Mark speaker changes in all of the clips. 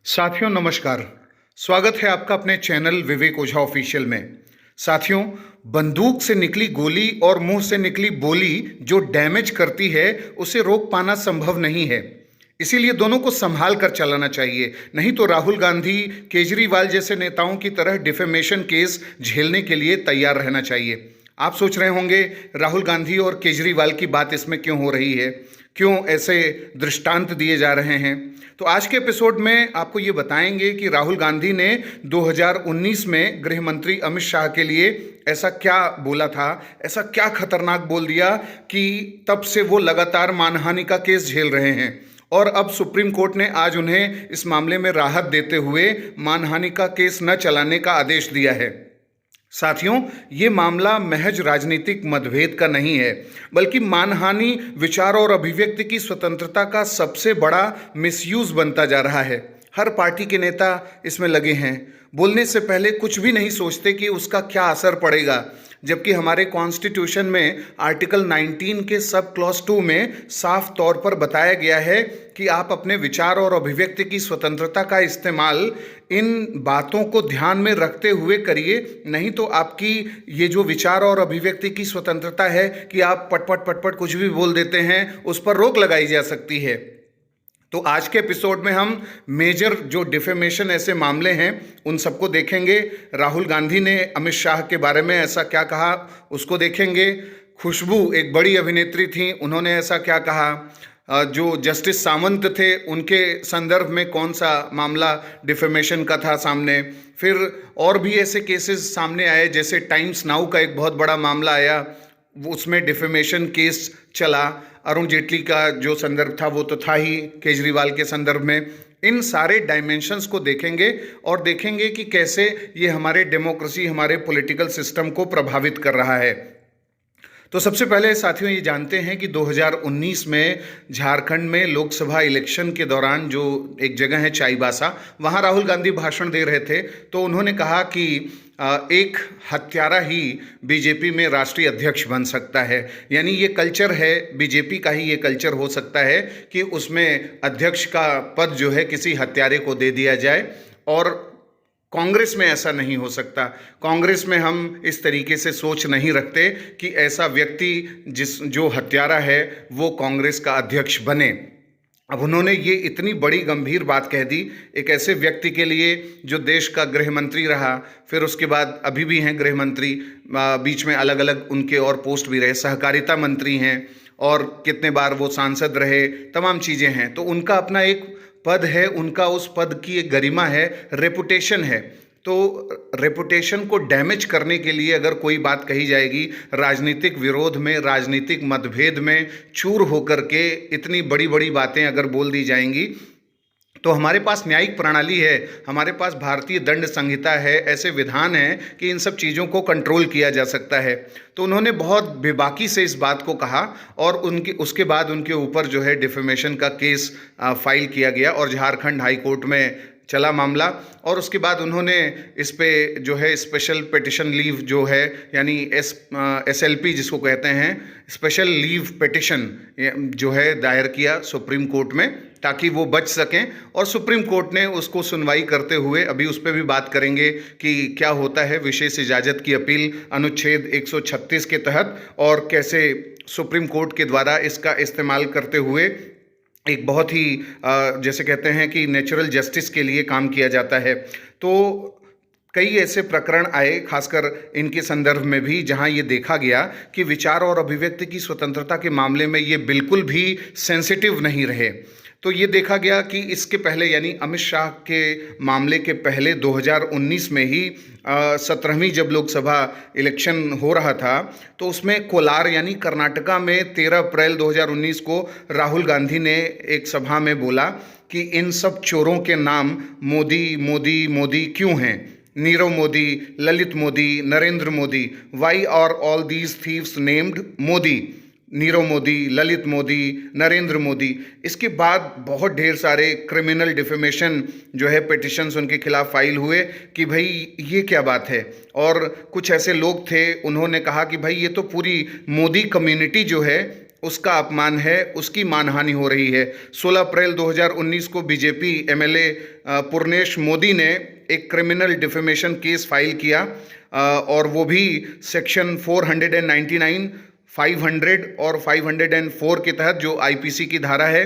Speaker 1: साथियों नमस्कार। स्वागत है आपका अपने चैनल विवेक ओझा ऑफिशियल में। साथियों, बंदूक से निकली गोली और मुंह से निकली बोली जो डैमेज करती है उसे रोक पाना संभव नहीं है। इसीलिए दोनों को संभाल कर चलाना चाहिए, नहीं तो राहुल गांधी केजरीवाल जैसे नेताओं की तरह डिफेमेशन केस झेलने के लिए तैयार रहना चाहिए। आप सोच रहे होंगे राहुल गांधी और केजरीवाल की बात इसमें क्यों हो रही है, क्यों ऐसे दृष्टांत दिए जा रहे हैं। तो आज के एपिसोड में आपको ये बताएंगे कि राहुल गांधी ने 2019 में गृह मंत्री अमित शाह के लिए ऐसा क्या बोला था, ऐसा क्या खतरनाक बोल दिया कि तब से वो लगातार मानहानि का केस झेल रहे हैं। और अब सुप्रीम कोर्ट ने आज उन्हें इस मामले में राहत देते हुए मानहानि का केस न चलाने का आदेश दिया है। साथियों, ये मामला महज राजनीतिक मतभेद का नहीं है, बल्कि मानहानि, विचार और अभिव्यक्ति की स्वतंत्रता का सबसे बड़ा मिसयूज बनता जा रहा है। हर पार्टी के नेता इसमें लगे हैं, बोलने से पहले कुछ भी नहीं सोचते कि उसका क्या असर पड़ेगा। जबकि हमारे कॉन्स्टिट्यूशन में आर्टिकल 19 के सब क्लॉज 2 में साफ तौर पर बताया गया है कि आप अपने विचार और अभिव्यक्ति की स्वतंत्रता का इस्तेमाल इन बातों को ध्यान में रखते हुए करिए, नहीं तो आपकी ये जो विचार और अभिव्यक्ति की स्वतंत्रता है कि आप पटपट पटपट कुछ भी बोल देते हैं, उस पर रोक लगाई जा सकती है। तो आज के एपिसोड में हम मेजर जो डिफेमेशन ऐसे मामले हैं उन सबको देखेंगे। राहुल गांधी ने अमित शाह के बारे में ऐसा क्या कहा उसको देखेंगे। खुशबू एक बड़ी अभिनेत्री थी, उन्होंने ऐसा क्या कहा। जो जस्टिस सावंत थे उनके संदर्भ में कौन सा मामला डिफेमेशन का था सामने। फिर और भी ऐसे केसेस सामने आए, जैसे टाइम्स नाउ का एक बहुत बड़ा मामला आया, उसमें डिफेमेशन केस चला। अरुण जेटली का जो संदर्भ था वो तो था ही, केजरीवाल के संदर्भ में। इन सारे डायमेंशंस को देखेंगे और देखेंगे कि कैसे ये हमारे डेमोक्रेसी, हमारे पॉलिटिकल सिस्टम को प्रभावित कर रहा है। तो सबसे पहले साथियों ये जानते हैं कि 2019 में झारखंड में लोकसभा इलेक्शन के दौरान जो एक जगह है चाईबासा, वहाँ राहुल गांधी भाषण दे रहे थे। तो उन्होंने कहा कि एक हत्यारा ही बीजेपी में राष्ट्रीय अध्यक्ष बन सकता है। यानी ये कल्चर है, बीजेपी का ही ये कल्चर हो सकता है कि उसमें अध्यक्ष का पद जो है किसी हत्यारे को दे दिया जाए, और कांग्रेस में ऐसा नहीं हो सकता। कांग्रेस में हम इस तरीके से सोच नहीं रखते कि ऐसा व्यक्ति जो हत्यारा है वो कांग्रेस का अध्यक्ष बने। अब उन्होंने ये इतनी बड़ी गंभीर बात कह दी एक ऐसे व्यक्ति के लिए जो देश का गृह मंत्री रहा, फिर उसके बाद अभी भी हैं गृह मंत्री, बीच में अलग अलग उनके और पोस्ट भी रहे, सहकारिता मंत्री हैं और कितने बार वो सांसद रहे, तमाम चीज़ें हैं। तो उनका अपना एक पद है, उनका उस पद की एक गरिमा है, रेपुटेशन है। तो रेपुटेशन को डैमेज करने के लिए अगर कोई बात कही जाएगी, राजनीतिक विरोध में, राजनीतिक मतभेद में चूर होकर के इतनी बड़ी बड़ी बातें अगर बोल दी जाएंगी, तो हमारे पास न्यायिक प्रणाली है, हमारे पास भारतीय दंड संहिता है, ऐसे विधान हैं कि इन सब चीज़ों को कंट्रोल किया जा सकता है। तो उन्होंने बहुत बेबाकी से इस बात को कहा और उसके बाद उनके ऊपर जो है डिफेमेशन का केस फाइल किया गया और झारखंड हाई कोर्ट में चला मामला। और उसके बाद उन्होंने इस पे जो है स्पेशल पिटिशन लीव जो है, यानी SLP जिसको कहते हैं, स्पेशल लीव पिटिशन जो है दायर किया सुप्रीम कोर्ट में, ताकि वो बच सकें। और सुप्रीम कोर्ट ने उसको सुनवाई करते हुए, अभी उस पर भी बात करेंगे कि क्या होता है विशेष इजाज़त की अपील अनुच्छेद 136 के तहत और कैसे सुप्रीम कोर्ट के द्वारा इसका इस्तेमाल करते हुए एक बहुत ही जैसे कहते हैं कि नेचुरल जस्टिस के लिए काम किया जाता है। तो कई ऐसे प्रकरण आए, खासकर इनके संदर्भ में भी, जहां ये देखा गया कि विचार और अभिव्यक्ति की स्वतंत्रता के मामले में ये बिल्कुल भी सेंसिटिव नहीं रहे। तो ये देखा गया कि इसके पहले, यानी अमित शाह के मामले के पहले 2019 में ही 17वीं जब लोकसभा इलेक्शन हो रहा था, तो उसमें कोलार यानी कर्नाटका में 13 अप्रैल 2019 को राहुल गांधी ने एक सभा में बोला कि इन सब चोरों के नाम मोदी मोदी मोदी क्यों हैं। Nirav Modi, Lalit Modi, Narendra Modi, why are all these thieves named Modi. Nirav Modi, Lalit Modi, Narendra Modi. इसके बाद बहुत ढेर सारे क्रिमिनल डिफेमेशन जो है पिटिशंस उनके खिलाफ फाइल हुए कि भाई ये क्या बात है। और कुछ ऐसे लोग थे, उन्होंने कहा कि भाई ये तो पूरी मोदी कम्युनिटी जो है उसका अपमान है, उसकी मानहानि हो रही है। 16 अप्रैल 2019 को बीजेपी एमएलए पूर्णेश मोदी ने एक क्रिमिनल डिफेमेशन केस फाइल किया और वो भी सेक्शन 499, 500 और 504 के तहत, जो आईपीसी की धारा है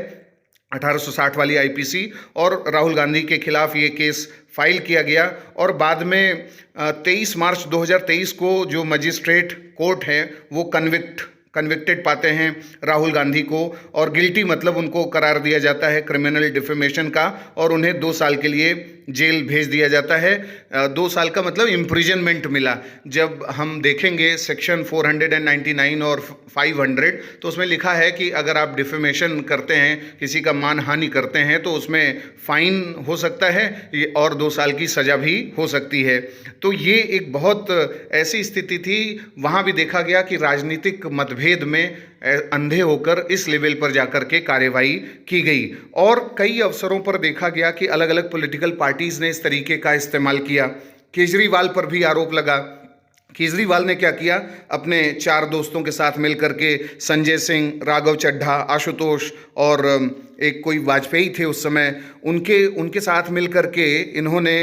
Speaker 1: 1860 वाली आईपीसी, और राहुल गांधी के खिलाफ ये केस फाइल किया गया। और बाद में 23 मार्च 2023 को जो मजिस्ट्रेट कोर्ट है वो कन्विक्टेड पाते हैं राहुल गांधी को, और गिल्टी मतलब उनको करार दिया जाता है क्रिमिनल डिफेमेशन का, और उन्हें 2 साल के लिए जेल भेज दिया जाता है। 2 साल का मतलब इम्प्रिजनमेंट मिला। जब हम देखेंगे सेक्शन 499 और 500, तो उसमें लिखा है कि अगर आप डिफेमेशन करते हैं, किसी का मानहानि करते हैं, तो उसमें फाइन हो सकता है और 2 साल की सज़ा भी हो सकती है। तो ये एक बहुत ऐसी स्थिति थी। वहाँ भी देखा गया कि राजनीतिक मतभेद में अंधे होकर इस लेवल पर जाकर के कार्यवाही की गई, और कई अवसरों पर देखा गया कि अलग अलग पॉलिटिकल पार्टीज ने इस तरीके का इस्तेमाल किया। केजरीवाल पर भी आरोप लगा। केजरीवाल ने क्या किया, अपने 4 दोस्तों के साथ मिलकर के, संजय सिंह, राघव चड्ढा, आशुतोष और एक कोई वाजपेयी थे उस समय, उनके साथ मिलकर के इन्होंने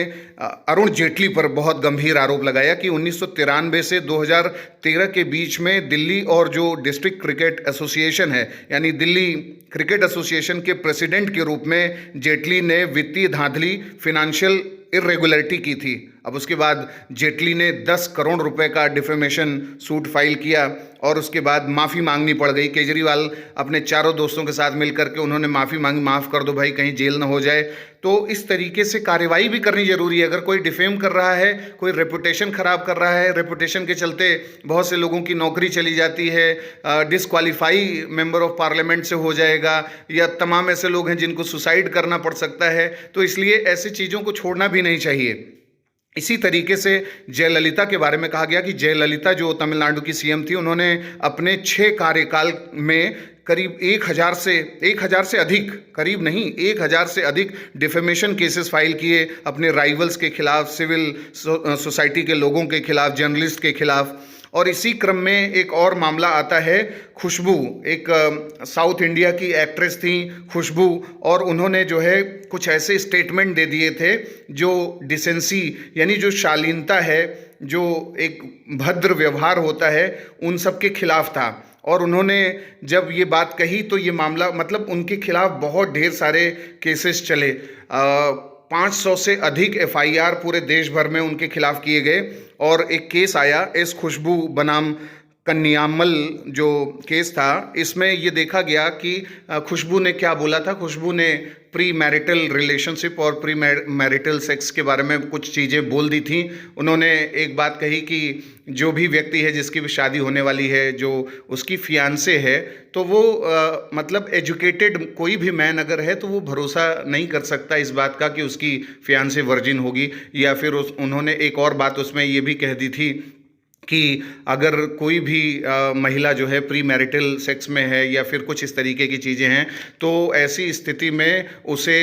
Speaker 1: अरुण जेटली पर बहुत गंभीर आरोप लगाया कि 1993 से 2013 के बीच में दिल्ली और जो डिस्ट्रिक्ट क्रिकेट एसोसिएशन है, यानी दिल्ली क्रिकेट एसोसिएशन के प्रेसिडेंट के रूप में जेटली ने वित्तीय धांधली, फिनेंशियल इरेगुलरिटी की थी। अब उसके बाद जेटली ने 10 करोड़ रुपए का डिफेमेशन सूट फाइल किया, और उसके बाद माफ़ी मांगनी पड़ गई। केजरीवाल अपने 4 दोस्तों के साथ मिलकर के उन्होंने माफ़ी मांगी, माफ़ कर दो भाई, कहीं जेल ना हो जाए। तो इस तरीके से कार्रवाई भी करनी जरूरी है। अगर कोई डिफेम कर रहा है, कोई रेपुटेशन खराब कर रहा है, रेपुटेशन के चलते बहुत से लोगों की नौकरी चली जाती है, डिस्क्वालीफाई मेंबर ऑफ पार्लियामेंट से हो जाएगा, या तमाम ऐसे लोग हैं जिनको सुसाइड करना पड़ सकता है, तो इसलिए ऐसी चीज़ों को छोड़ना भी नहीं चाहिए। इसी तरीके से जयललिता के बारे में कहा गया कि जयललिता जो तमिलनाडु की सीएम थी, उन्होंने अपने 6 कार्यकाल में करीब 1000 से अधिक, करीब नहीं 1000 से अधिक डिफेमेशन केसेस फाइल किए अपने राइवल्स के खिलाफ, सिविल सोसाइटी के लोगों के खिलाफ, जर्नलिस्ट के खिलाफ। और इसी क्रम में एक और मामला आता है, खुशबू, एक साउथ इंडिया की एक्ट्रेस थी खुशबू, और उन्होंने जो है कुछ ऐसे स्टेटमेंट दे दिए थे जो डिसेंसी, यानी जो शालीनता है, जो एक भद्र व्यवहार होता है, उन सब के खिलाफ था। और उन्होंने जब ये बात कही तो ये मामला, मतलब उनके खिलाफ बहुत ढेर सारे केसेस चले। 500 से अधिक एफआईआर पूरे देश भर में उनके खिलाफ किए गए, और एक केस आया एस खुशबू बनाम कन्यामल जो केस था, इसमें ये देखा गया कि खुशबू ने क्या बोला था। खुशबू ने प्री मैरिटल रिलेशनशिप और प्री मैरिटल सेक्स के बारे में कुछ चीज़ें बोल दी थी। उन्होंने एक बात कही कि जो भी व्यक्ति है जिसकी भी शादी होने वाली है, जो उसकी फियांसे है, तो वो मतलब एजुकेटेड कोई भी मैन अगर है तो वो भरोसा नहीं कर सकता इस बात का कि उसकी फियांसे वर्जिन होगी। या फिर उन्होंने एक और बात उसमें ये भी कह दी थी कि अगर कोई भी महिला जो है प्री मैरिटल सेक्स में है या फिर कुछ इस तरीके की चीज़ें हैं, तो ऐसी स्थिति में उसे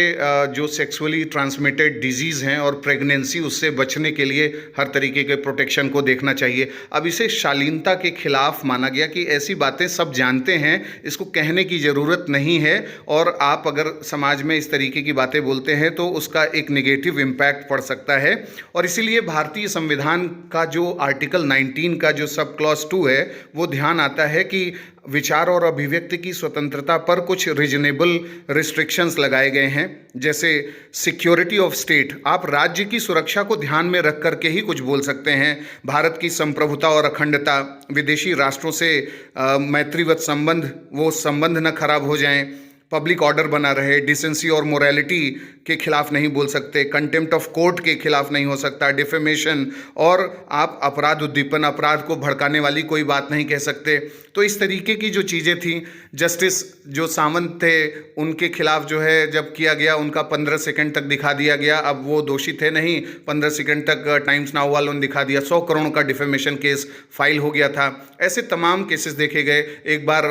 Speaker 1: जो सेक्सुअली ट्रांसमिटेड डिजीज़ हैं और प्रेगनेंसी, उससे बचने के लिए हर तरीके के प्रोटेक्शन को देखना चाहिए। अब इसे शालीनता के खिलाफ माना गया कि ऐसी बातें सब जानते हैं, इसको कहने की ज़रूरत नहीं है, और आप अगर समाज में इस तरीके की बातें बोलते हैं तो उसका एक नेगेटिव इम्पैक्ट पड़ सकता है। और इसीलिए भारतीय संविधान का जो आर्टिकल 19 का जो सब क्लॉज 2 है, वो ध्यान आता है कि विचार और अभिव्यक्ति की स्वतंत्रता पर कुछ रीजनेबल रिस्ट्रिक्शंस लगाए गए हैं, जैसे सिक्योरिटी ऑफ स्टेट, आप राज्य की सुरक्षा को ध्यान में रख करके ही कुछ बोल सकते हैं। भारत की संप्रभुता और अखंडता, विदेशी राष्ट्रों से मैत्रीवत संबंध, वो संबंध न खराब हो जाएं, पब्लिक ऑर्डर बना रहे, डिसेंसी और मोरालिटी के खिलाफ नहीं बोल सकते, कंटेम्प्ट ऑफ कोर्ट के खिलाफ नहीं हो सकता, डिफेमेशन, और आप अपराध उद्दीपन, अपराध को भड़काने वाली कोई बात नहीं कह सकते। तो इस तरीके की जो चीज़ें थी, जस्टिस जो सावंत थे उनके खिलाफ जो है जब किया गया, उनका 15 सेकंड तक दिखा दिया गया। अब वो दोषी थे नहीं, 15 सेकंड तक टाइम्स नाउ वालों ने दिखा दिया, 100 करोड़ का डिफेमेशन केस फाइल हो गया था। ऐसे तमाम केसेस देखे गए। एक बार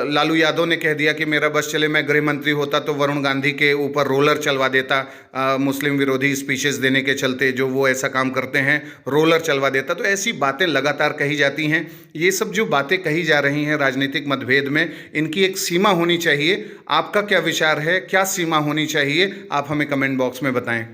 Speaker 1: लालू यादव ने कह दिया कि मेरा बस चले पहले मैं गृह मंत्री होता तो वरुण गांधी के ऊपर रोलर चलवा देता, मुस्लिम विरोधी स्पीचेस देने के चलते जो वो ऐसा काम करते हैं, रोलर चलवा देता। तो ऐसी बातें लगातार कही जाती हैं। ये सब जो बातें कही जा रही हैं राजनीतिक मतभेद में, इनकी एक सीमा होनी चाहिए। आपका क्या विचार है, क्या सीमा होनी चाहिए, आप हमें कमेंट बॉक्स में बताएं।